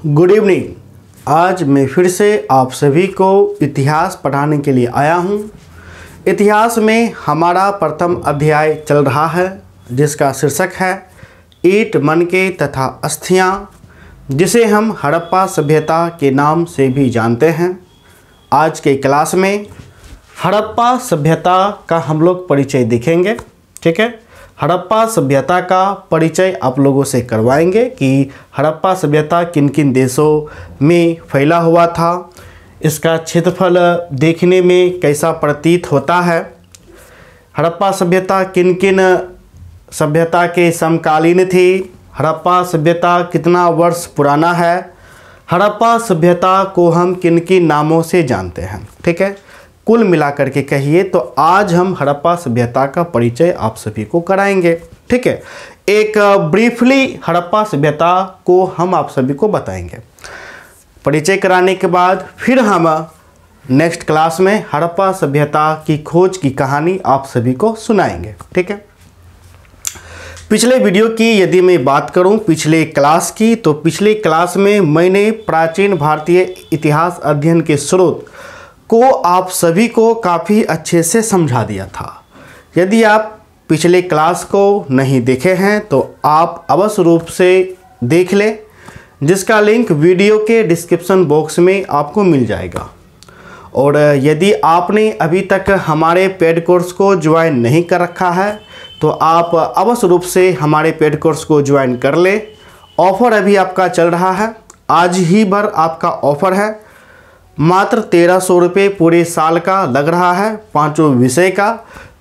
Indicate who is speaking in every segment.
Speaker 1: Good evening. आज मैं फिर से आप सभी को इतिहास पढ़ाने के लिए आया हूँ। इतिहास में हमारा प्रथम अध्याय चल रहा है जिसका शीर्षक है ईंट मनके तथा अस्थियाँ, जिसे हम हड़प्पा सभ्यता के नाम से भी जानते हैं। आज के क्लास में हड़प्पा सभ्यता का हम लोग परिचय देखेंगे। ठीक है, हड़प्पा सभ्यता का परिचय आप लोगों से करवाएंगे कि हड़प्पा सभ्यता किन किन देशों में फैला हुआ था, इसका क्षेत्रफल देखने में कैसा प्रतीत होता है, हड़प्पा सभ्यता किन किन सभ्यता के समकालीन थी, हड़प्पा सभ्यता कितना वर्ष पुराना है, हड़प्पा सभ्यता को हम किन किन नामों से जानते हैं। ठीक है, कुल मिलाकर के कहिए तो आज हम हड़प्पा सभ्यता का परिचय आप सभी को कराएंगे। ठीक है, एक ब्रीफली हड़प्पा सभ्यता को हम आप सभी को बताएंगे। परिचय कराने के बाद फिर हम नेक्स्ट क्लास में हड़प्पा सभ्यता की खोज की कहानी आप सभी को सुनाएंगे। ठीक है, पिछले वीडियो की यदि मैं बात करूं पिछले क्लास की, तो पिछले क्लास में मैंने प्राचीन भारतीय इतिहास अध्ययन के स्रोत को आप सभी को काफ़ी अच्छे से समझा दिया था। यदि आप पिछले क्लास को नहीं देखे हैं तो आप अवश्य रूप से देख लें, जिसका लिंक वीडियो के डिस्क्रिप्शन बॉक्स में आपको मिल जाएगा। और यदि आपने अभी तक हमारे पेड कोर्स को ज्वाइन नहीं कर रखा है तो आप अवश्य रूप से हमारे पेड कोर्स को ज्वाइन कर लें। ऑफ़र अभी आपका चल रहा है, आज ही भर आपका ऑफ़र है। मात्र 1300 रुपये पूरे साल का लग रहा है, पांचों विषय का।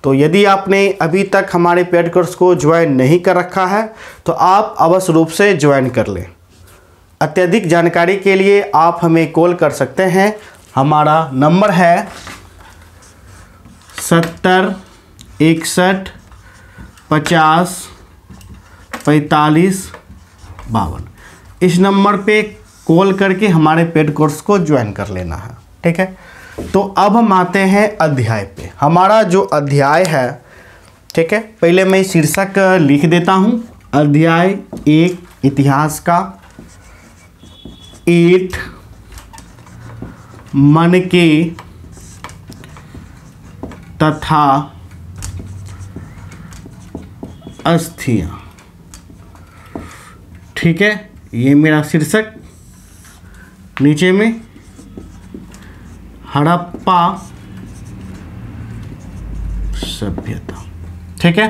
Speaker 1: तो यदि आपने अभी तक हमारे पेड कोर्स को ज्वाइन नहीं कर रखा है तो आप अवश्य रूप से ज्वाइन कर लें। अत्यधिक जानकारी के लिए आप हमें कॉल कर सकते हैं। हमारा नंबर है 70 61 50 45 52। इस नंबर पे कॉल करके हमारे पेड कोर्स को ज्वाइन कर लेना है। ठीक है, तो अब हम आते हैं अध्याय पे। हमारा जो अध्याय है, ठीक है, पहले मैं शीर्षक लिख देता हूँ। अध्याय 1 इतिहास का, ईंट मनके तथा अस्थियाँ। ठीक है, ये मेरा शीर्षक। नीचे में हड़प्पा सभ्यता। ठीक है,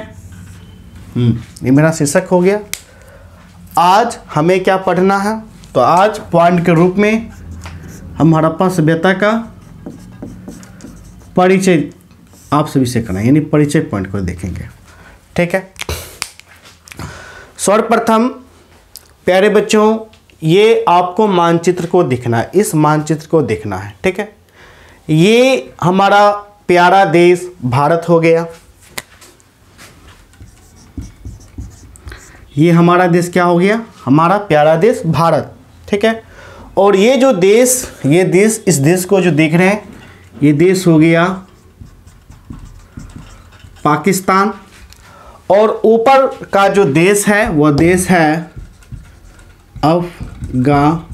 Speaker 1: ये मेरा शीर्षक हो गया। आज हमें क्या पढ़ना है, तो आज पॉइंट के रूप में हम हड़प्पा सभ्यता का परिचय आप सभी से करना, यानी परिचय पॉइंट को देखेंगे। ठीक है, सर्वप्रथम प्यारे बच्चों, ये आपको मानचित्र को दिखना है, इस मानचित्र को देखना है। ठीक है, ये हमारा प्यारा देश भारत हो गया। ये हमारा देश क्या हो गया, हमारा प्यारा देश भारत। ठीक है, और ये जो देश, ये देश, इस देश को जो देख रहे हैं, ये देश हो गया पाकिस्तान। और ऊपर का जो देश है वह देश है अफगानिस्तान।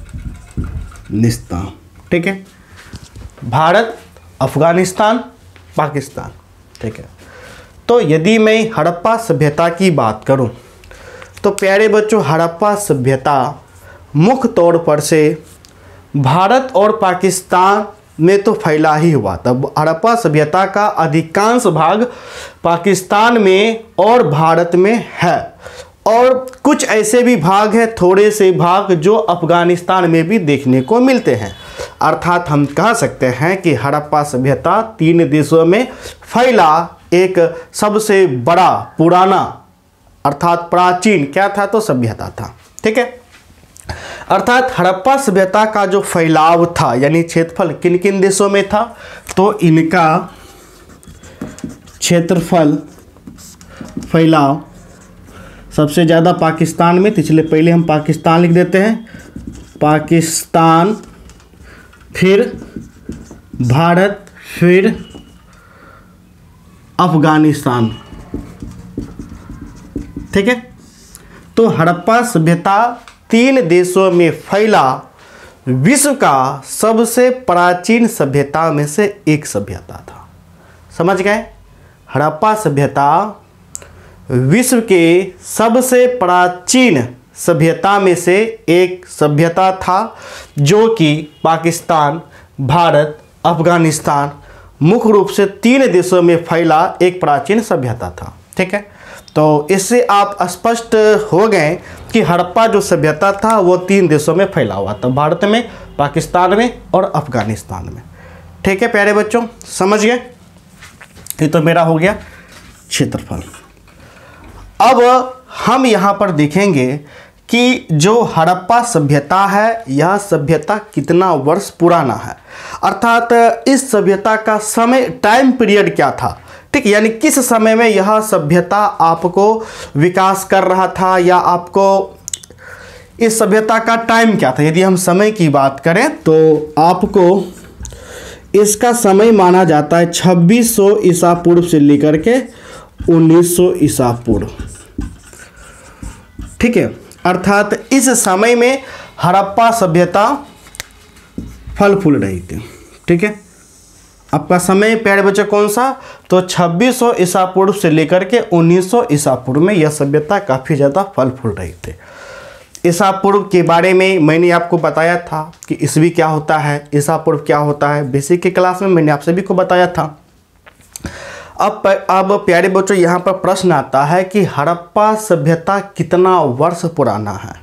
Speaker 1: ठीक है, भारत, अफगानिस्तान, पाकिस्तान। ठीक है, तो यदि मैं हड़प्पा सभ्यता की बात करूं तो प्यारे बच्चों, हड़प्पा सभ्यता मुख्य तौर पर से भारत और पाकिस्तान में तो फैला ही हुआ था। हड़प्पा सभ्यता का अधिकांश भाग पाकिस्तान में और भारत में है, और कुछ ऐसे भी भाग हैं, थोड़े से भाग जो अफगानिस्तान में भी देखने को मिलते हैं। अर्थात हम कह सकते हैं कि हड़प्पा सभ्यता 3 देशों में फैला एक सबसे बड़ा, पुराना, अर्थात प्राचीन क्या था, तो सभ्यता था। ठीक है, अर्थात हड़प्पा सभ्यता का जो फैलाव था, यानी क्षेत्रफल किन किन देशों में था, तो इनका क्षेत्रफल फैलाव सबसे ज़्यादा पाकिस्तान में, तो इसलिए पहले हम पाकिस्तान लिख देते हैं, पाकिस्तान, फिर भारत, फिर अफगानिस्तान। ठीक है, तो हड़प्पा सभ्यता 3 देशों में फैला विश्व का सबसे प्राचीन सभ्यता में से एक सभ्यता था। समझ गए? हड़प्पा सभ्यता विश्व के सबसे प्राचीन सभ्यता में से एक सभ्यता था, जो कि पाकिस्तान, भारत, अफगानिस्तान मुख्य रूप से 3 देशों में फैला एक प्राचीन सभ्यता था। ठीक है, तो इससे आप स्पष्ट हो गए कि हड़प्पा जो सभ्यता था वो 3 देशों में फैला हुआ था, भारत में, पाकिस्तान में और अफगानिस्तान में। ठीक है प्यारे बच्चों, समझ गए? ये तो मेरा हो गया क्षेत्रफल। अब हम यहाँ पर देखेंगे कि जो हड़प्पा सभ्यता है, यह सभ्यता कितना वर्ष पुराना है, अर्थात इस सभ्यता का समय, टाइम पीरियड क्या था। ठीक, यानी किस समय में यह सभ्यता आपको विकास कर रहा था, या आपको इस सभ्यता का टाइम क्या था। यदि हम समय की बात करें तो आपको इसका समय माना जाता है 2600 ईसा पूर्व से लेकर के 1900 ईसा पूर्व। ठीक है, अर्थात इस समय में हड़प्पा सभ्यता फल फूल रही थी। ठीक है, आपका समय प्यारे बच्चे कौन सा, तो 2600 ईसा पूर्व से लेकर के 1900 ईसा पूर्व में यह सभ्यता काफ़ी ज़्यादा फल फूल रही थी। ईसा पूर्व के बारे में मैंने आपको बताया था कि ईस्वी क्या होता है, ईसा पूर्व क्या होता है, बेसिक की क्लास में मैंने आप सभी को बताया था। अब प्यारे बच्चों यहाँ पर प्रश्न आता है कि हड़प्पा सभ्यता कितना वर्ष पुराना है।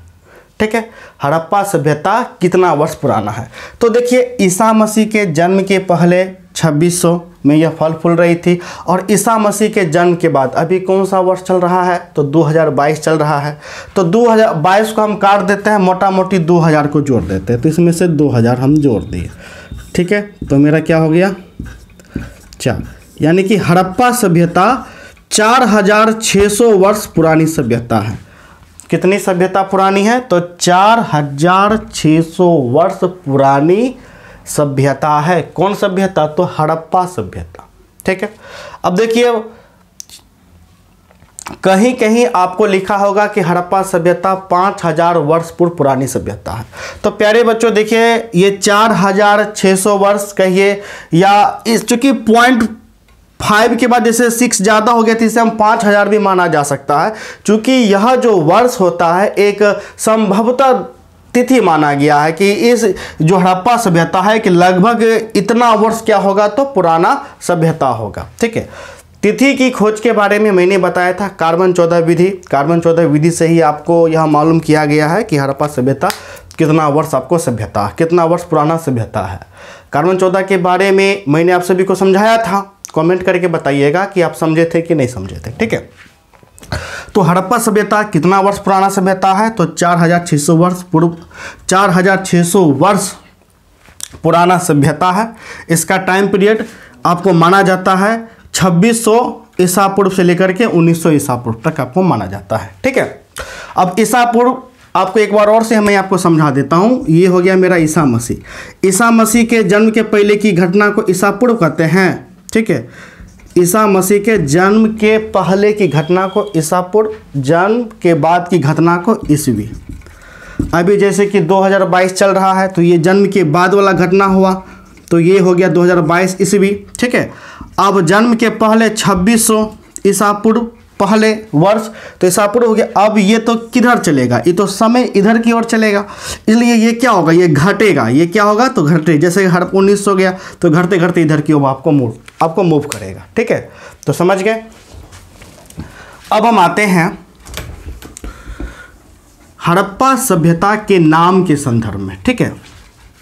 Speaker 1: ठीक है, हड़प्पा सभ्यता कितना वर्ष पुराना है। तो देखिए, ईसा मसीह के जन्म के पहले 2600 में यह फल फूल रही थी, और ईसा मसीह के जन्म के बाद अभी कौन सा वर्ष चल रहा है, तो 2022 चल रहा है। तो 2022 को हम काट देते हैं, मोटा मोटी 2000 को जोड़ देते हैं, तो इसमें से 2000 हम जोड़ दिए। ठीक है, तो मेरा क्या हो गया 4, यानी कि हड़प्पा सभ्यता 4600 वर्ष पुरानी सभ्यता है। कितनी सभ्यता पुरानी है, तो 4600 वर्ष पुरानी सभ्यता है। कौन सभ्यता, तो हड़प्पा सभ्यता। ठीक है, अब देखिए कहीं कहीं आपको लिखा होगा कि हड़प्पा सभ्यता 5000 वर्ष पूर्व पुरानी सभ्यता है। तो प्यारे बच्चों देखिए, ये 4600 वर्ष कहिए, या इस चूंकि 0.5 के बाद जैसे 6 ज़्यादा हो गया तो इसे हम 5000 भी माना जा सकता है, क्योंकि यह जो वर्ष होता है एक संभवतः तिथि माना गया है कि इस जो हड़प्पा सभ्यता है कि लगभग इतना वर्ष क्या होगा, तो पुराना सभ्यता होगा। ठीक है, तिथि की खोज के बारे में मैंने बताया था, कार्बन 14 विधि। कार्बन 14 विधि से ही आपको यह मालूम किया गया है कि हड़प्पा सभ्यता कितना वर्ष आपको सभ्यता, कितना वर्ष पुराना सभ्यता है। कार्बन 14 के बारे में मैंने आप सभी को समझाया था, कमेंट करके बताइएगा कि आप समझे थे कि नहीं समझे थे। ठीक है, तो हड़प्पा सभ्यता कितना वर्ष पुराना सभ्यता है, तो 4600 वर्ष पूर्व, 4600 वर्ष पुराना सभ्यता है। इसका टाइम पीरियड आपको माना जाता है 2600 ईसा पूर्व से लेकर के 1900 ईसा पूर्व तक आपको माना जाता है। ठीक है, अब ईसा पूर्व आपको एक बार और से मैं आपको समझा देता हूँ। ये हो गया मेरा ईसा मसीह। ईसा मसीह के जन्म के पहले की घटना को ईसा पूर्व कहते हैं। ठीक है, ईसा मसीह के जन्म के पहले की घटना को ईसा पूर्व, जन्म के बाद की घटना को ईस्वी। अभी जैसे कि 2022 चल रहा है, तो ये जन्म के बाद वाला घटना हुआ, तो ये हो गया 2022 ईस्वी। ठीक है, अब जन्म के पहले 2600 ईसा पूर्व पहले वर्ष, तो ईसा पूर्व हो गया। अब ये तो किधर चलेगा, ये तो समय इधर की ओर चलेगा, इसलिए ये क्या होगा, ये घटेगा। ये क्या होगा, तो घटे, जैसे हर 1900 गया तो घटते घटते इधर की ओर आपको मूव करेगा। ठीक है, तो समझ गए। अब हम आते हैं हड़प्पा सभ्यता के नाम के संदर्भ में। ठीक है,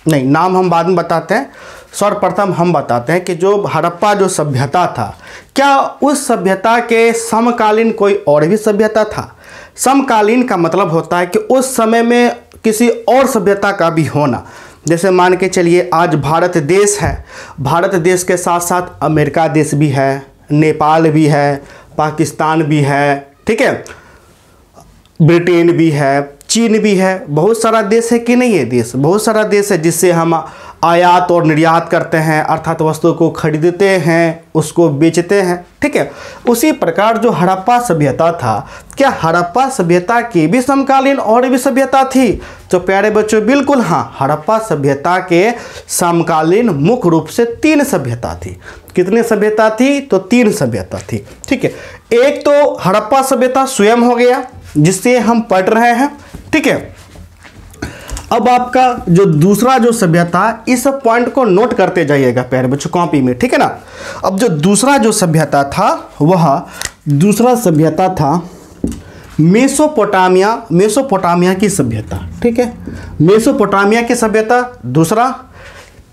Speaker 1: नहीं नाम हम बाद में बताते हैं, सर्वप्रथम हम बताते हैं कि जो हड़प्पा जो सभ्यता था, क्या उस सभ्यता के समकालीन कोई और भी सभ्यता था। समकालीन का मतलब होता है कि उस समय में किसी और सभ्यता का भी होना। जैसे मान के चलिए आज भारत देश है, भारत देश के साथ साथ अमेरिका देश भी है, नेपाल भी है, पाकिस्तान भी है। ठीक है, ब्रिटेन भी है, चीन भी है, बहुत सारा देश है कि नहीं है, देश बहुत सारा देश है जिससे हम आयात और निर्यात करते हैं, अर्थात वस्तु को खरीदते हैं, उसको बेचते हैं, ठीक है। उसी प्रकार जो हड़प्पा सभ्यता था, क्या हड़प्पा सभ्यता की भी समकालीन और भी सभ्यता थी? तो प्यारे बच्चों बिल्कुल हाँ, हड़प्पा सभ्यता के समकालीन मुख्य रूप से 3 सभ्यता थी। कितनी सभ्यता थी? तो 3 सभ्यता थी, ठीक है। एक तो हड़प्पा सभ्यता स्वयं हो गया, जिससे हम पढ़ रहे हैं, ठीक है। अब आपका जो दूसरा जो सभ्यता, इस पॉइंट को नोट करते जाइएगा प्यारे बच्चों कॉपी में, ठीक है ना। अब जो दूसरा जो सभ्यता था, वह दूसरा सभ्यता था मेसोपोटामिया की सभ्यता, ठीक है। मेसोपोटामिया की सभ्यता दूसरा।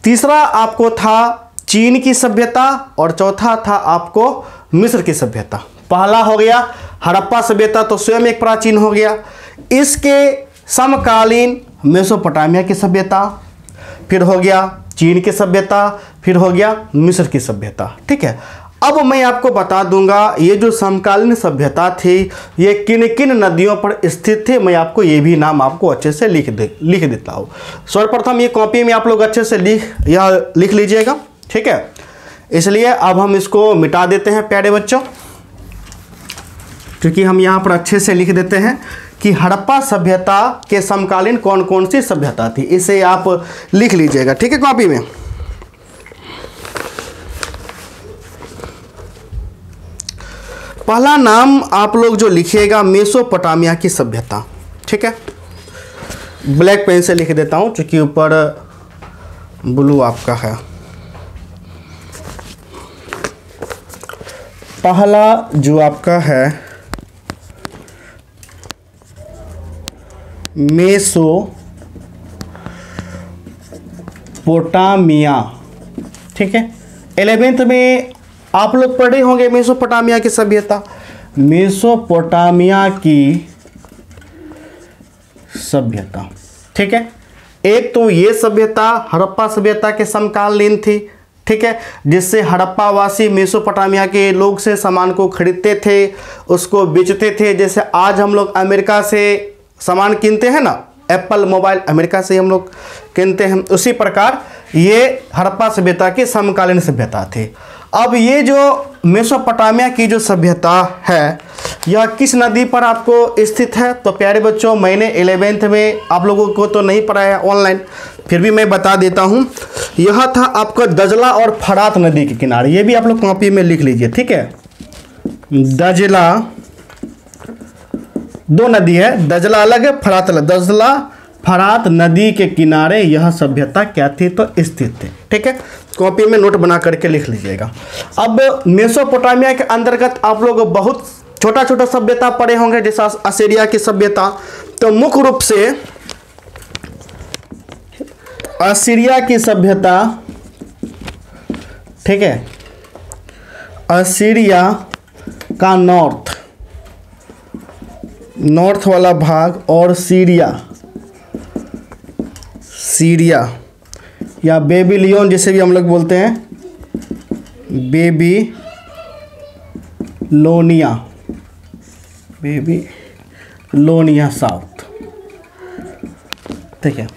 Speaker 1: तीसरा आपको था चीन की सभ्यता और चौथा था आपको मिस्र की सभ्यता। पहला हो गया हड़प्पा सभ्यता, तो स्वयं एक प्राचीन हो गया। इसके समकालीन मेसोपोटामिया की सभ्यता, फिर हो गया चीन की सभ्यता, फिर हो गया मिस्र की सभ्यता, ठीक है। अब मैं आपको बता दूंगा ये जो समकालीन सभ्यता थी ये किन किन नदियों पर स्थित थे। मैं आपको ये भी नाम आपको अच्छे से लिख देता हूँ। सर्वप्रथम ये कॉपी में आप लोग अच्छे से लिख लीजिएगा, ठीक है। इसलिए अब हम इसको मिटा देते हैं प्यारे बच्चों, क्योंकि हम यहाँ पर अच्छे से लिख देते हैं कि हड़प्पा सभ्यता के समकालीन कौन कौन सी सभ्यता थी। इसे आप लिख लीजिएगा, ठीक है, कॉपी में। पहला नाम आप लोग जो लिखिएगा मेसोपोटामिया की सभ्यता, ठीक है। ब्लैक पेन से लिख देता हूं क्योंकि ऊपर ब्लू आपका है। पहला जो आपका है मेसोपोटामिया, ठीक है। 11th में आप लोग पढ़े होंगे मेसोपोटामिया की सभ्यता। मेसोपोटामिया की सभ्यता, ठीक है। एक तो ये सभ्यता हड़प्पा सभ्यता के समकालीन थी, ठीक है, जिससे हड़प्पा वासी मेसोपोटामिया के लोग से सामान को खरीदते थे, उसको बेचते थे। जैसे आज हम लोग अमेरिका से सामान कीनते हैं ना, एप्पल मोबाइल अमेरिका से हम लोग कीनते हैं, उसी प्रकार ये हड़प्पा सभ्यता की समकालीन सभ्यता थी। अब ये जो मेसोपोटामिया की जो सभ्यता है यह किस नदी पर आपको स्थित है? तो प्यारे बच्चों मैंने 11th में आप लोगों को तो नहीं पढ़ाया ऑनलाइन, फिर भी मैं बता देता हूँ। यह था आपका दजला और फरात नदी के किनारे। ये भी आप लोग कॉपी में लिख लीजिए, ठीक है। दजला, 2 नदी है, दजला अलग है, फरात अलग। दजला फरात नदी के किनारे यह सभ्यता क्या थी? तो स्थित थे, ठीक है। कॉपी में नोट बना करके लिख लीजिएगा। अब मेसोपोटामिया के अंतर्गत आप लोग बहुत छोटा छोटा सभ्यता पढ़े होंगे, जैसा असीरिया की सभ्यता। तो मुख्य रूप से असीरिया की सभ्यता, ठीक है, असीरिया का नॉर्थ वाला भाग और सीरिया या बेबीलोन जिसे भी हम लोग बोलते हैं, बेबीलोनिया साउथ, ठीक है।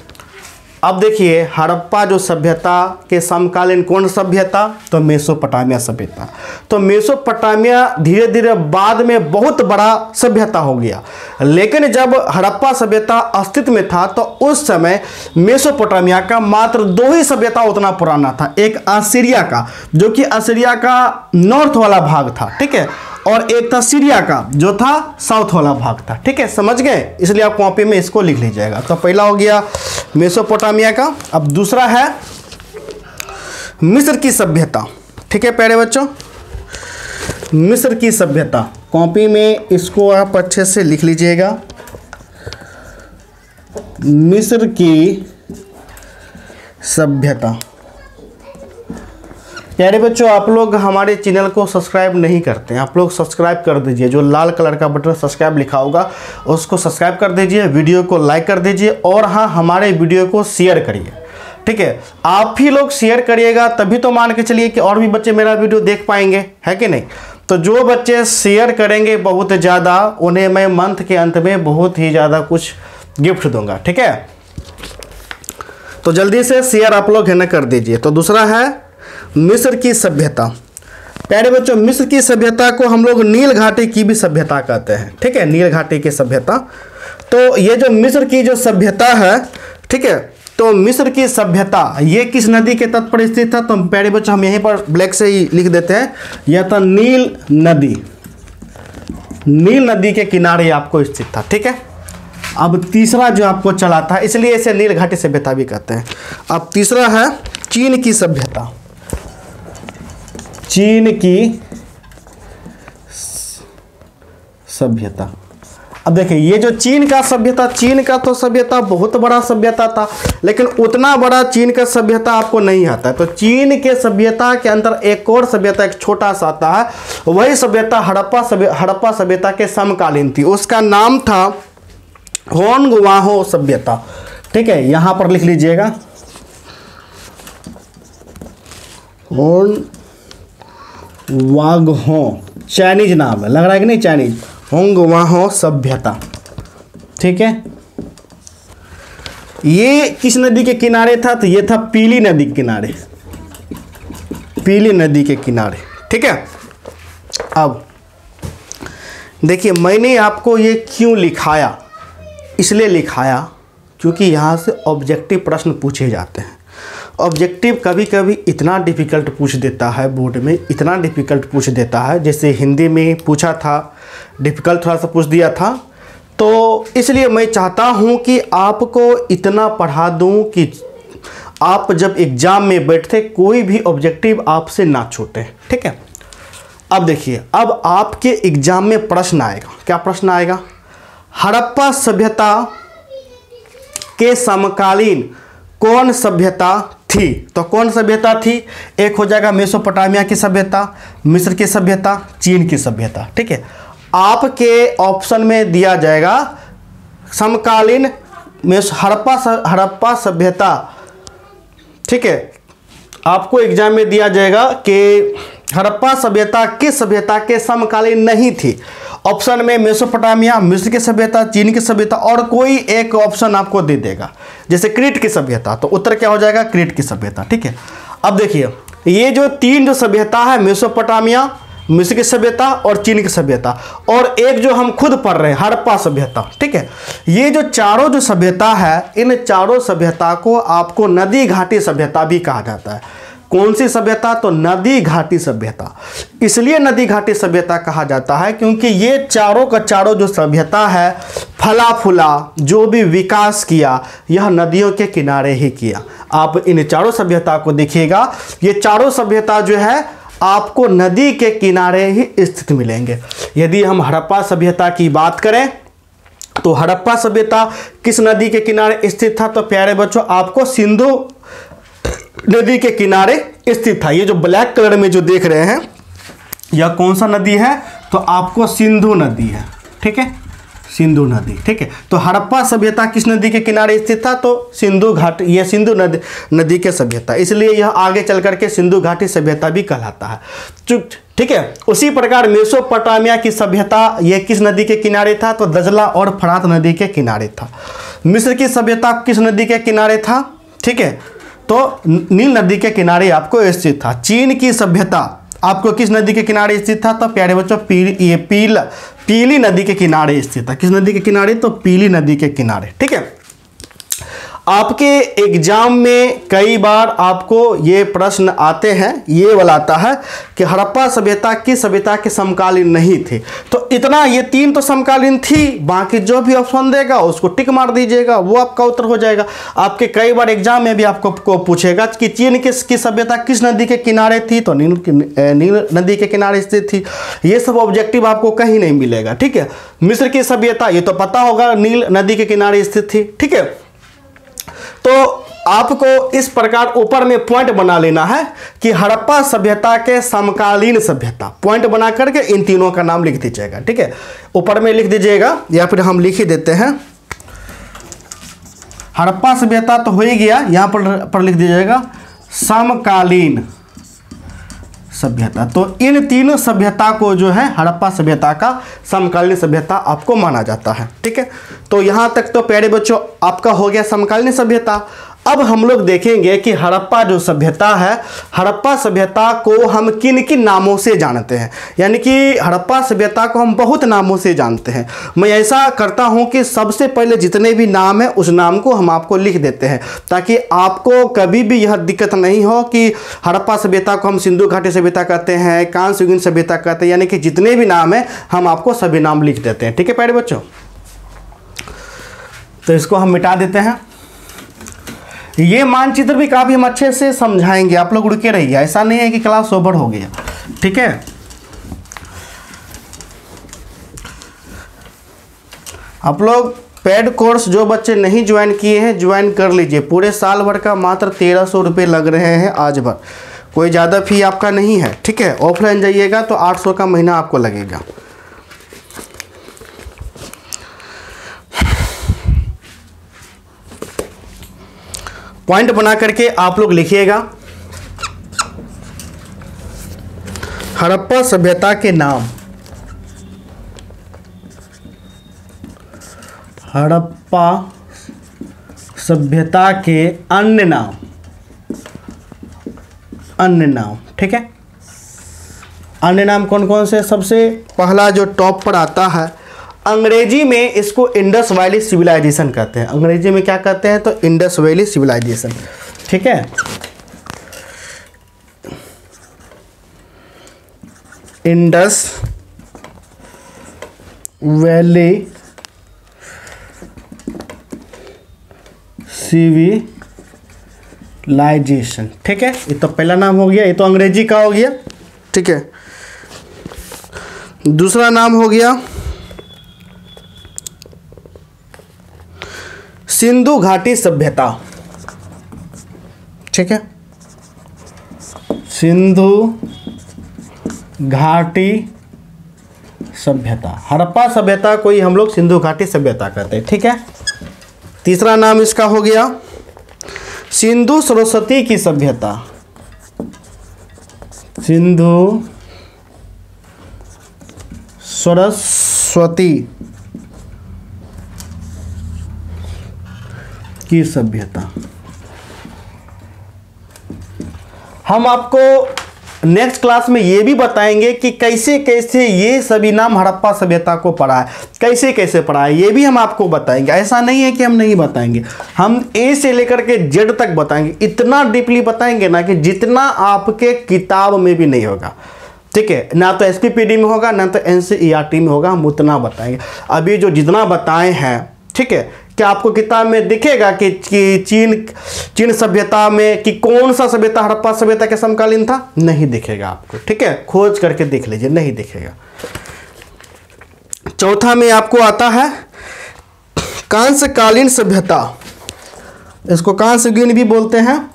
Speaker 1: अब देखिए हड़प्पा जो सभ्यता के समकालीन कौन सभ्यता? तो मेसोपोटामिया सभ्यता। तो मेसोपोटामिया धीरे धीरे बाद में बहुत बड़ा सभ्यता हो गया, लेकिन जब हड़प्पा सभ्यता अस्तित्व में था तो उस समय मेसोपोटामिया का मात्र 2 ही सभ्यता उतना पुराना था। एक असीरिया का, जो कि असीरिया का नॉर्थ वाला भाग था, ठीक है, और एक था सीरिया का जो था साउथ वाला भाग था, ठीक है, समझ गए। इसलिए आप कॉपी में इसको लिख लीजिएगा। तो पहला हो गया मेसोपोटामिया का। अब दूसरा है मिस्र की सभ्यता, ठीक है प्यारे बच्चों। मिस्र की सभ्यता, कॉपी में इसको आप अच्छे से लिख लीजिएगा। मिस्र की सभ्यता। प्यारे बच्चों आप लोग हमारे चैनल को सब्सक्राइब नहीं करते हैं, आप लोग सब्सक्राइब कर दीजिए। जो लाल कलर का बटन सब्सक्राइब लिखा होगा उसको सब्सक्राइब कर दीजिए, वीडियो को लाइक कर दीजिए और हाँ हमारे वीडियो को शेयर करिए, ठीक है। आप ही लोग शेयर करिएगा तभी तो मान के चलिए कि और भी बच्चे मेरा वीडियो देख पाएंगे, है कि नहीं। तो जो बच्चे शेयर करेंगे बहुत ज़्यादा, उन्हें मैं मंथ के अंत में बहुत ही ज़्यादा कुछ गिफ्ट दूंगा, ठीक है। तो जल्दी से शेयर आप लोग है ना कर दीजिए। तो दूसरा है मिस्र की सभ्यता। प्यारे बच्चों, मिस्र की सभ्यता को हम लोग नील घाटी की भी सभ्यता कहते हैं, ठीक है, नील घाटी की सभ्यता। तो ये जो मिस्र की जो सभ्यता है, ठीक है, तो मिस्र की सभ्यता ये किस नदी के तट पर स्थित था? तो प्यारे बच्चों हम यहीं पर ब्लैक से ही लिख देते हैं, यह था नील नदी, नील नदी के किनारे आपको स्थित था, ठीक है। अब तीसरा जो आपको चला था, इसलिए इसे नील घाटी सभ्यता भी कहते हैं। अब तीसरा है चीन की सभ्यता। चीन की सभ्यता। अब देखिए ये जो चीन का सभ्यता, चीन का तो सभ्यता बहुत बड़ा सभ्यता था, लेकिन उतना बड़ा चीन का सभ्यता आपको नहीं आता है। तो चीन के सभ्यता के अंदर एक और सभ्यता एक छोटा सा आता है, वही सभ्यता हड़प्पा सभ्यता के समकालीन थी। उसका नाम था होन्गवाहो सभ्यता, ठीक है, यहां पर लिख लीजिएगा, होन्गवाहो, चाइनीज नाम है, लग रहा है कि नहीं, चाइनीज, होन्गवाहो सभ्यता, ठीक है। ये किस नदी के किनारे था? तो ये था पीली नदी के किनारे, पीली नदी के किनारे, ठीक है। अब देखिए मैंने आपको ये क्यों लिखाया, इसलिए लिखाया क्योंकि यहाँ से ऑब्जेक्टिव प्रश्न पूछे जाते हैं। ऑब्जेक्टिव कभी कभी इतना डिफ़िकल्ट पूछ देता है, बोर्ड में इतना डिफ़िकल्ट पूछ देता है, जैसे हिंदी में पूछा था, डिफ़िकल्ट थोड़ा सा पूछ दिया था। तो इसलिए मैं चाहता हूँ कि आपको इतना पढ़ा दूँ कि आप जब एग्ज़ाम में बैठते कोई भी ऑब्जेक्टिव आपसे ना छूटे, ठीक है। अब देखिए, अब आपके एग्ज़ाम में प्रश्न आएगा, क्या प्रश्न आएगा? हड़प्पा सभ्यता के समकालीन कौन सभ्यता थी? तो कौन सभ्यता थी? एक हो जाएगा मेसोपोटामिया की सभ्यता, मिस्र की सभ्यता, चीन की सभ्यता, ठीक है। आपके ऑप्शन में दिया जाएगा समकालीन हड़प्पा सभ्यता, ठीक है। आपको एग्जाम में दिया जाएगा कि हड़प्पा सभ्यता किस सभ्यता के समकालीन नहीं थी। ऑप्शन में मेसोपोटामिया, मिस्र की सभ्यता, चीन की सभ्यता और कोई एक ऑप्शन आपको दे देगा, जैसे क्रीट की सभ्यता, तो उत्तर क्या हो जाएगा? क्रीट की सभ्यता, ठीक है। अब देखिए ये जो तीन जो सभ्यता है, मेसोपोटामिया, मिस्र की सभ्यता और चीन की सभ्यता, और एक जो हम खुद पढ़ रहे हैं हड़प्पा सभ्यता, ठीक है। ये जो चारों जो सभ्यता है, इन चारों सभ्यता को आपको नदी घाटी सभ्यता भी कहा जाता है। कौन सी सभ्यता? तो नदी घाटी सभ्यता। इसलिए नदी घाटी सभ्यता कहा जाता है क्योंकि ये चारों का चारों जो सभ्यता है, फला फूला जो भी विकास किया, यह नदियों के किनारे ही किया। आप इन चारों सभ्यता को देखिएगा, ये चारों सभ्यता जो है आपको नदी के किनारे ही स्थित मिलेंगे। यदि हम हड़प्पा सभ्यता की बात करें तो हड़प्पा सभ्यता किस नदी के किनारे स्थित था? तो प्यारे बच्चों आपको सिंधु नदी के किनारे स्थित था। ये जो ब्लैक कलर में जो देख रहे हैं यह कौन सा नदी है? तो आपको सिंधु नदी है, ठीक है, सिंधु नदी, ठीक है। तो हड़प्पा सभ्यता किस नदी के किनारे स्थित था? तो सिंधु घाटी, यह सिंधु नदी के सभ्यता, इसलिए यह आगे चल करके सिंधु घाटी सभ्यता भी कहलाता है, ठीक है। उसी प्रकार मेसोपोटामिया की सभ्यता यह किस नदी के किनारे था? तो दजला और फरात नदी के किनारे था। मिस्र की सभ्यता किस नदी के किनारे था? ठीक है, तो नील नदी के किनारे आपको स्थित था। चीन की सभ्यता आपको किस नदी के किनारे स्थित था? तो प्यारे बच्चों पीली नदी के किनारे स्थित था। किस नदी के किनारे? तो पीली नदी के किनारे, ठीक है। आपके एग्जाम में कई बार आपको ये प्रश्न आते हैं, ये वाला आता है कि हड़प्पा सभ्यता की सभ्यता के समकालीन नहीं थे। तो इतना, ये तीन तो समकालीन थी, बाकी जो भी ऑप्शन देगा उसको टिक मार दीजिएगा, वो आपका उत्तर हो जाएगा। आपके कई बार एग्जाम में भी आपको पूछेगा कि चीन की सभ्यता किस नदी के किनारे थी? तो नील नदी के किनारे स्थित थी। ये सब ऑब्जेक्टिव आपको कहीं नहीं मिलेगा, ठीक है। मिस्र की सभ्यता ये तो पता होगा, नील नदी के किनारे स्थित थी, ठीक है। तो आपको इस प्रकार ऊपर में पॉइंट बना लेना है कि हड़प्पा सभ्यता के समकालीन सभ्यता, पॉइंट बना करके इन तीनों का नाम लिख दीजिएगा, ठीक है। ऊपर में लिख दीजिएगा या फिर हम लिख ही देते हैं। हड़प्पा सभ्यता तो हो ही गया, यहां पर लिख दीजिएगा समकालीन सभ्यता। तो इन तीनों सभ्यता को जो है हड़प्पा सभ्यता का समकालीन सभ्यता आपको माना जाता है, ठीक है। तो यहाँ तक तो प्यारे बच्चों आपका हो गया समकालीन सभ्यता। अब हम लोग देखेंगे कि हड़प्पा जो सभ्यता है, हड़प्पा सभ्यता को हम किन किन नामों से जानते हैं। यानी कि हड़प्पा सभ्यता को हम बहुत नामों से जानते हैं। मैं ऐसा करता हूं कि सबसे पहले जितने भी नाम है उस नाम को हम आपको लिख देते हैं, ताकि आपको कभी भी यह दिक्कत नहीं हो कि हड़प्पा सभ्यता को हम सिंधु घाटी सभ्यता कहते हैं, कांस्य युगीन सभ्यता कहते हैं। यानी कि जितने भी नाम है हम आपको सभी नाम लिख देते हैं। ठीक है प्यारे बच्चों, तो इसको हम मिटा देते हैं। ये मानचित्र भी काफ़ी हम अच्छे से समझाएंगे, आप लोग रुके रहिए, ऐसा नहीं है कि क्लास ओवर हो गया। ठीक है, आप लोग पेड कोर्स जो बच्चे नहीं ज्वाइन किए हैं ज्वाइन कर लीजिए। पूरे साल भर का मात्र 1300 रुपये लग रहे हैं आज भर, कोई ज़्यादा फी आपका नहीं है। ठीक है, ऑफलाइन जाइएगा तो 800 का महीना आपको लगेगा। पॉइंट बना करके आप लोग लिखिएगा हड़प्पा सभ्यता के नाम, हड़प्पा सभ्यता के अन्य नाम, अन्य नाम। ठीक है, अन्य नाम कौन कौन से? सबसे पहला जो टॉप पर आता है, अंग्रेजी में इसको इंडस वैली सिविलाइजेशन कहते हैं। अंग्रेजी में क्या कहते हैं? तो इंडस वैली सिविलाइजेशन। ठीक है, इंडस वैली सिविलाइजेशन। ठीक है, ये तो पहला नाम हो गया, ये तो अंग्रेजी का हो गया। ठीक है, दूसरा नाम हो गया सिंधु घाटी सभ्यता। ठीक है, सिंधु घाटी सभ्यता, हड़प्पा सभ्यता को ही हम लोग सिंधु घाटी सभ्यता कहते हैं। ठीक है, तीसरा नाम इसका हो गया सिंधु सरस्वती की सभ्यता, सिंधु सरस्वती की सभ्यता। हम आपको नेक्स्ट क्लास में ये भी बताएंगे कि कैसे कैसे ये सभी नाम हड़प्पा सभ्यता को पढ़ा है, कैसे कैसे पढ़ा है, ये भी हम आपको बताएंगे। ऐसा नहीं है कि हम नहीं बताएंगे, हम ए से लेकर के जेड तक बताएंगे। इतना डीपली बताएंगे ना कि जितना आपके किताब में भी नहीं होगा। ठीक है, ना तो एसपीपीडी में होगा ना तो एनसीईआरटी में होगा, हम उतना बताएंगे। अभी जो जितना बताए हैं, ठीक है, क्या आपको किताब में दिखेगा कि चीन सभ्यता में कि कौन सा सभ्यता हड़प्पा सभ्यता के समकालीन था? नहीं दिखेगा आपको। ठीक है, खोज करके देख लीजिए, नहीं दिखेगा। चौथा में आपको आता है कांस्यकालीन सभ्यता, इसको कांस्य युगीन भी बोलते हैं,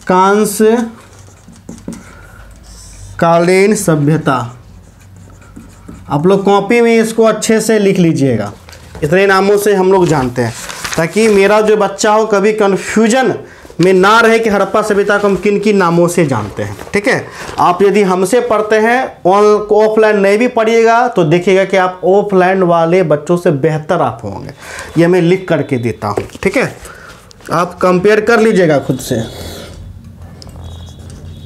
Speaker 1: कांस्यकालीन सभ्यता। आप लोग कॉपी में इसको अच्छे से लिख लीजिएगा, इतने नामों से हम लोग जानते हैं, ताकि मेरा जो बच्चा हो कभी कन्फ्यूजन में ना रहे कि हड़प्पा सभ्यता को हम किन किन नामों से जानते हैं। ठीक है, आप यदि हमसे पढ़ते हैं ऑफलाइन नहीं भी पढ़िएगा तो देखिएगा कि आप ऑफलाइन वाले बच्चों से बेहतर आप होंगे। ये मैं लिख करके देता हूँ। ठीक है, आप कंपेयर कर लीजिएगा खुद से।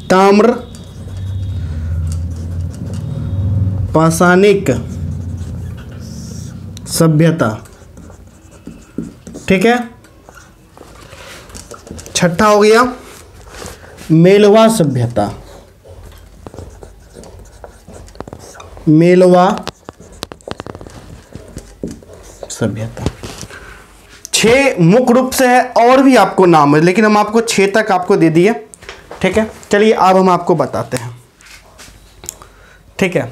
Speaker 1: ताम्र पाषाणिक सभ्यता। ठीक है, छठा हो गया मेलवा सभ्यता, मेलवा सभ्यता। 6 मुख्य रूप से है, और भी आपको नाम है, लेकिन हम आपको 6 तक आपको दे दिए। ठीक है, चलिए अब हम आपको बताते हैं। ठीक है,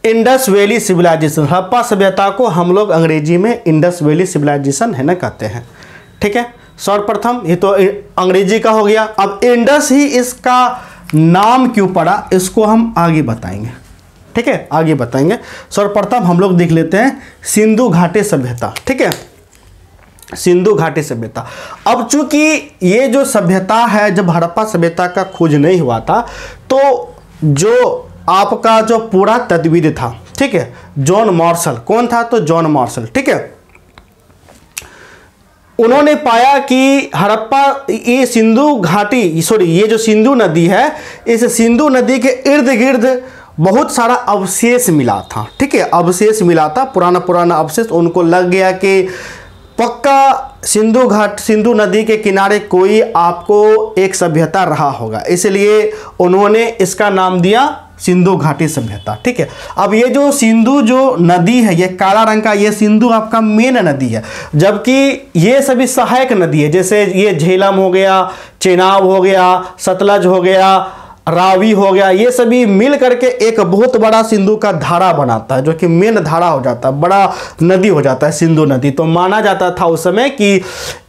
Speaker 1: इंडस वैली सिविलाइजेशन, हड़प्पा सभ्यता को हम लोग अंग्रेजी में इंडस वैली सिविलाइजेशन है ना कहते हैं। ठीक है, सर्वप्रथम ये तो अंग्रेजी का हो गया। अब इंडस ही इसका नाम क्यों पड़ा, इसको हम आगे बताएंगे। ठीक है, आगे बताएंगे। सर्वप्रथम हम लोग देख लेते हैं सिंधु घाटी सभ्यता। ठीक है, सिंधु घाटी सभ्यता। अब चूंकि ये जो सभ्यता है, जब हड़प्पा सभ्यता का खोज नहीं हुआ था, तो जो आपका जो पूरा तदवीर था, ठीक है, जॉन मार्शल, कौन था? तो जॉन मार्शल। ठीक है, उन्होंने पाया कि हड़प्पा, ये सिंधु घाटी, सॉरी ये जो सिंधु नदी है, इस सिंधु नदी के इर्द गिर्द बहुत सारा अवशेष मिला था। ठीक है, अवशेष मिला था, पुराना अवशेष। उनको लग गया कि पक्का सिंधु नदी के किनारे कोई आपको एक सभ्यता रहा होगा, इसलिए उन्होंने इसका नाम दिया सिंधु घाटी सभ्यता। ठीक है, अब ये जो सिंधु जो नदी है, ये काला रंग का, ये सिंधु आपका मेन नदी है, जबकि ये सभी सहायक नदी है। जैसे ये झेलम हो गया, चेनाब हो गया, सतलज हो गया, रावी हो गया, ये सभी मिल करके एक बहुत बड़ा सिंधु का धारा बनाता है, जो कि मेन धारा हो जाता है, बड़ा नदी हो जाता है सिंधु नदी। तो माना जाता था उस समय कि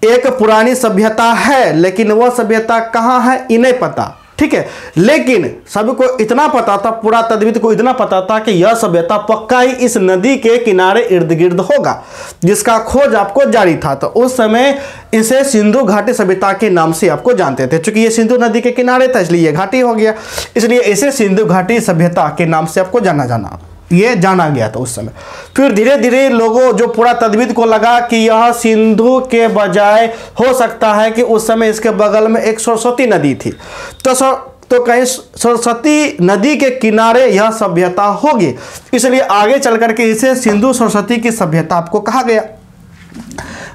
Speaker 1: एक पुरानी सभ्यता है, लेकिन वह सभ्यता कहाँ है इन्हें पता। ठीक है, लेकिन सबको इतना पता था, पुरातत्वविद को इतना पता था कि यह सभ्यता पक्का ही इस नदी के किनारे इर्द गिर्द होगा, जिसका खोज आपको जारी था। तो उस समय इसे सिंधु घाटी सभ्यता के नाम से आपको जानते थे। चूंकि ये सिंधु नदी के किनारे था इसलिए ये घाटी हो गया, इसलिए इसे सिंधु घाटी सभ्यता के नाम से आपको जाना गया था उस समय। फिर धीरे धीरे लोगों, जो पुरातत्वविद को लगा कि यह सिंधु के बजाय हो सकता है कि उस समय इसके बगल में एक सरस्वती नदी थी, तो कहीं सरस्वती नदी के किनारे यह सभ्यता होगी, इसलिए आगे चल करके इसे सिंधु सरस्वती की सभ्यता आपको कहा गया।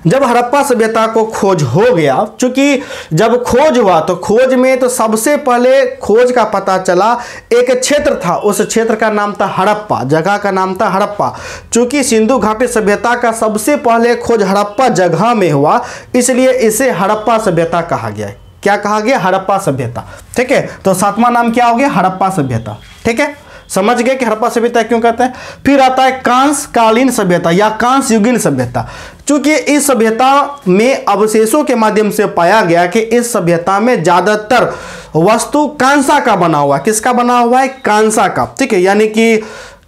Speaker 1: जब हड़प्पा सभ्यता को खोज हो गया, चूंकि जब खोज हुआ तो खोज में तो सबसे पहले खोज का पता चला एक क्षेत्र था, उस क्षेत्र का नाम था हड़प्पा, जगह का नाम था हड़प्पा। चूंकि सिंधु घाटी सभ्यता का सबसे पहले खोज हड़प्पा जगह में हुआ, इसलिए इसे हड़प्पा सभ्यता कहा गया। क्या कहा गया? हड़प्पा सभ्यता। ठीक है, तो सातवां नाम क्या हो गया? हड़प्पा सभ्यता। ठीक है, समझ गए कि हड़प्पा सभ्यता क्यों कहते हैं। फिर आता है कांस्यकालीन सभ्यता या कांस्य युगीन सभ्यता। चूंकि इस सभ्यता में अवशेषों के माध्यम से पाया गया कि इस सभ्यता में ज्यादातर वस्तु कांसा का बना हुआ है। किसका बना हुआ है? कांसा का। ठीक है, यानी कि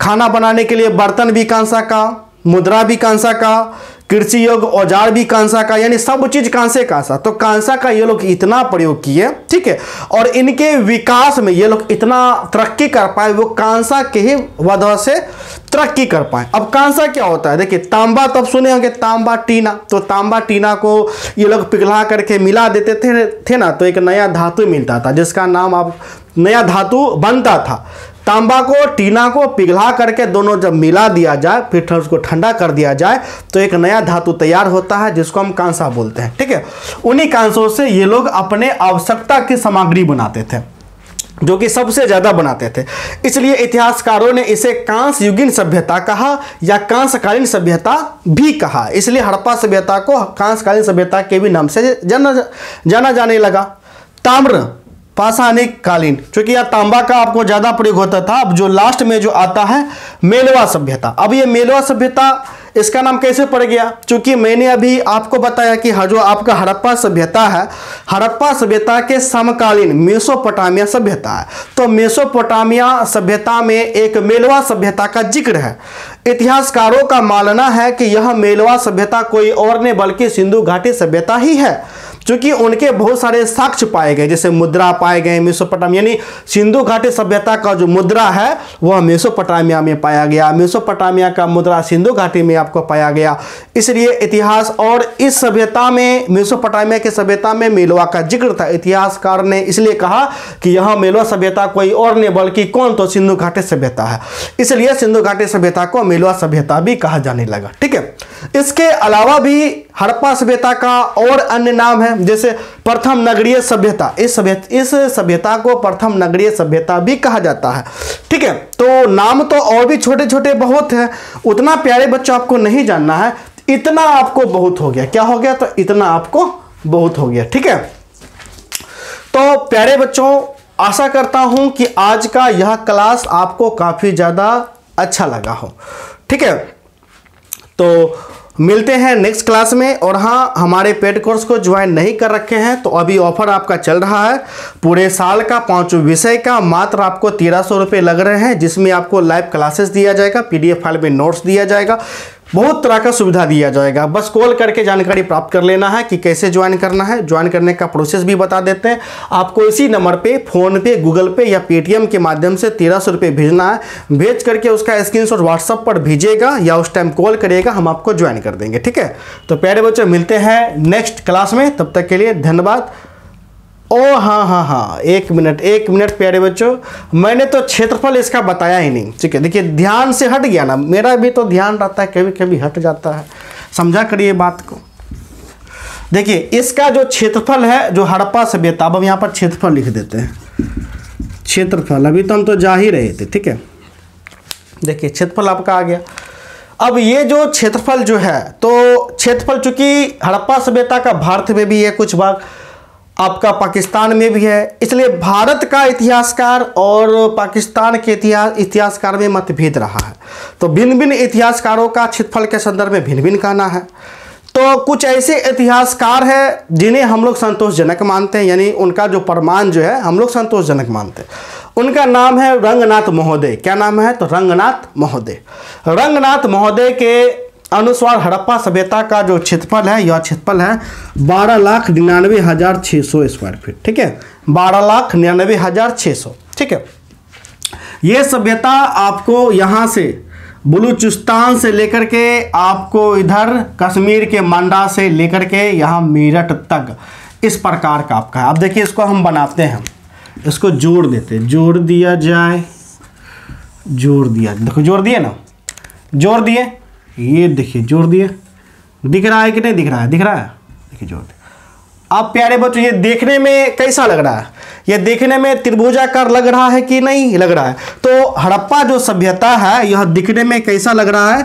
Speaker 1: खाना बनाने के लिए बर्तन भी कांसा का, मुद्रा भी कांसा का, कृषि योग्य औजार भी कांसा का, यानी सब चीज कांसे कांसा। तो कांसा का ये लोग इतना प्रयोग किए, ठीक है, और इनके विकास में ये लोग इतना तरक्की कर पाए, वो कांसा के ही वजह से तरक्की कर पाए। अब कांसा क्या होता है? देखिए, तांबा तो अब सुने होंगे, तांबा टीना। तो तांबा टीना को ये लोग पिघला करके मिला देते थे ना, तो एक नया धातु मिलता था, जिसका नाम अब नया धातु बनता था। तांबा को टीना को पिघला करके दोनों जब मिला दिया जाए, फिर उसको ठंडा कर दिया जाए, तो एक नया धातु तैयार होता है, जिसको हम कांसा बोलते हैं। ठीक है, उन्हीं कांसों से ये लोग अपने आवश्यकता की सामग्री बनाते थे, जो कि सबसे ज्यादा बनाते थे। इसलिए इतिहासकारों ने इसे कांस्य युगीन सभ्यता कहा या कांस्यकालीन सभ्यता भी कहा। इसलिए हड़प्पा सभ्यता को कांस्यकालीन सभ्यता के भी नाम से जाना जाने लगा। ताम्र पाषाणिक कालीन, क्योंकि यह तांबा का आपको ज्यादा प्रयोग होता था। अब जो लास्ट में जो आता है मेलवा सभ्यता। अब ये मेलवा सभ्यता, इसका नाम कैसे पड़ गया? क्योंकि मैंने अभी आपको बताया कि जो आपका हड़प्पा सभ्यता है, हड़प्पा सभ्यता के समकालीन मेसोपोटामिया सभ्यता है। तो मेसोपोटामिया सभ्यता में एक मेलवा सभ्यता का जिक्र है। इतिहासकारों का मानना है कि यह मेलवा सभ्यता कोई और नहीं बल्कि सिंधु घाटी सभ्यता ही है, क्योंकि उनके बहुत सारे साक्ष्य पाए गए, जैसे मुद्रा पाए गए मेसोपोटामिया, यानी सिंधु घाटी सभ्यता का जो मुद्रा है वह मेसोपोटामिया में पाया गया, मेसोपोटामिया का मुद्रा सिंधु घाटी में आपको पाया गया। इसलिए इतिहास और इस सभ्यता में, मेसोपोटामिया की सभ्यता में मेलवा का जिक्र था। इतिहासकार ने इसलिए कहा कि यह मेलवा सभ्यता कोई और नहीं बल्कि कौन? तो सिंधु घाटी सभ्यता है। इसलिए सिंधु घाटी सभ्यता को मेलवा सभ्यता भी कहा जाने लगा। ठीक है, इसके अलावा भी हड़प्पा सभ्यता का और अन्य नाम है, जैसे प्रथम नगरीय सभ्यता। इस सभ्यता को प्रथम नगरीय सभ्यता भी कहा जाता है। ठीक है, तो नाम तो और भी छोटे छोटे बहुत हैं, उतना प्यारे बच्चों आपको नहीं जानना है, इतना आपको बहुत हो गया। क्या हो गया? तो इतना आपको बहुत हो गया। ठीक है, तो प्यारे बच्चों, आशा करता हूं कि आज का यह क्लास आपको काफी ज्यादा अच्छा लगा हो। ठीक है, तो मिलते हैं नेक्स्ट क्लास में। और हाँ, हमारे पेड कोर्स को ज्वाइन नहीं कर रखे हैं तो अभी ऑफर आपका चल रहा है। पूरे साल का 5 विषय का मात्र आपको 1300 रुपये लग रहे हैं, जिसमें आपको लाइव क्लासेस दिया जाएगा, PDF फाइल में नोट्स दिया जाएगा, बहुत तरह का सुविधा दिया जाएगा। बस कॉल करके जानकारी प्राप्त कर लेना है कि कैसे ज्वाइन करना है। ज्वाइन करने का प्रोसेस भी बता देते हैं। आपको इसी नंबर पे फ़ोन पे, गूगल पे या पेटीएम के माध्यम से 1300 रुपये भेजना है। भेज करके उसका स्क्रीनशॉट व्हाट्सअप पर भेजिएगा या उस टाइम कॉल करिएगा, हम आपको ज्वाइन कर देंगे। ठीक है, तो प्यारे बच्चों मिलते हैं नेक्स्ट क्लास में, तब तक के लिए धन्यवाद। ओ हाँ, एक मिनट प्यारे बच्चों, मैंने तो क्षेत्रफल इसका बताया ही नहीं। ठीक है, देखिए ध्यान से हट गया ना, मेरा भी तो ध्यान रहता है, कभी कभी हट जाता है, समझा करिए बात को। देखिए इसका जो क्षेत्रफल है, जो हड़प्पा सभ्यता, अब हम यहाँ पर क्षेत्रफल लिख देते हैं। क्षेत्रफल अभी तो हम तो जा ही रहे थे। ठीक है, देखिए क्षेत्रफल आपका आ गया। अब ये जो क्षेत्रफल जो है, तो क्षेत्रफल चूंकि हड़प्पा सभ्यता का भारत में भी है, कुछ भाग आपका पाकिस्तान में भी है, इसलिए भारत का इतिहासकार और पाकिस्तान के इतिहासकार में मतभेद रहा है। तो भिन्न भिन्न इतिहासकारों का क्षेत्रफल के संदर्भ में भिन्न भिन्न कहना है। तो कुछ ऐसे इतिहासकार हैं जिन्हें हम लोग संतोषजनक मानते हैं, यानी उनका जो प्रमाण जो है हम लोग संतोषजनक मानते हैं। उनका नाम है रंगनाथ महोदय। क्या नाम है? तो रंगनाथ महोदय। रंगनाथ महोदय के अनुसार हड़प्पा सभ्यता का जो क्षेत्रफल है, यह क्षेत्रफल है 12,99,600 स्क्वायर फीट। ठीक है, 12,99,600। ठीक है, ये सभ्यता आपको यहाँ से बलूचिस्तान से लेकर के आपको इधर कश्मीर के मंडा से लेकर के यहाँ मेरठ तक इस प्रकार का आपका है। अब देखिए इसको हम बनाते हैं, इसको जोड़ देते हैं, जोड़ दिया जाए, जोड़ दिया, देखो जोड़ दिए ना, जोड़ दिए, ये देखिए जोड़ दिए, दिख रहा है कि नहीं दिख रहा है? दिख रहा है, देखिए जोड़ दिए। अब प्यारे बच्चों ये देखने में कैसा लग रहा है? ये देखने में त्रिभुजाकार लग रहा है कि नहीं लग रहा है? तो हड़प्पा जो सभ्यता है यह दिखने में कैसा लग रहा है?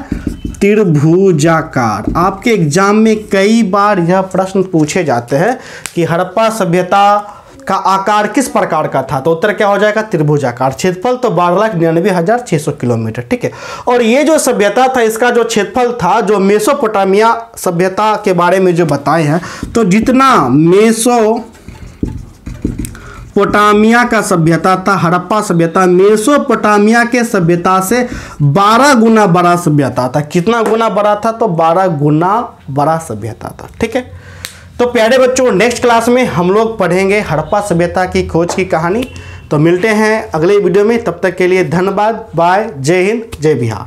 Speaker 1: त्रिभुजाकार। आपके एग्जाम में कई बार यह प्रश्न पूछे जाते हैं कि हड़प्पा सभ्यता का आकार किस प्रकार का था, तो उत्तर क्या हो जाएगा? त्रिभुजाकार। क्षेत्रफल तो 12,99,600 किलोमीटर। ठीक है, और ये जो सभ्यता था इसका जो क्षेत्रफल था, जो मेसोपोटामिया सभ्यता के बारे में जो बताए हैं, तो जितना मेसोपोटामिया का सभ्यता था, हड़प्पा सभ्यता मेसोपोटामिया के सभ्यता से 12 गुना बड़ा सभ्यता था। कितना गुना बड़ा था? तो 12 गुना बड़ा सभ्यता था। ठीक है, तो प्यारे बच्चों नेक्स्ट क्लास में हम लोग पढ़ेंगे हड़प्पा सभ्यता की खोज की कहानी। तो मिलते हैं अगले वीडियो में, तब तक के लिए धन्यवाद। बाय, जय हिंद, जय बिहार।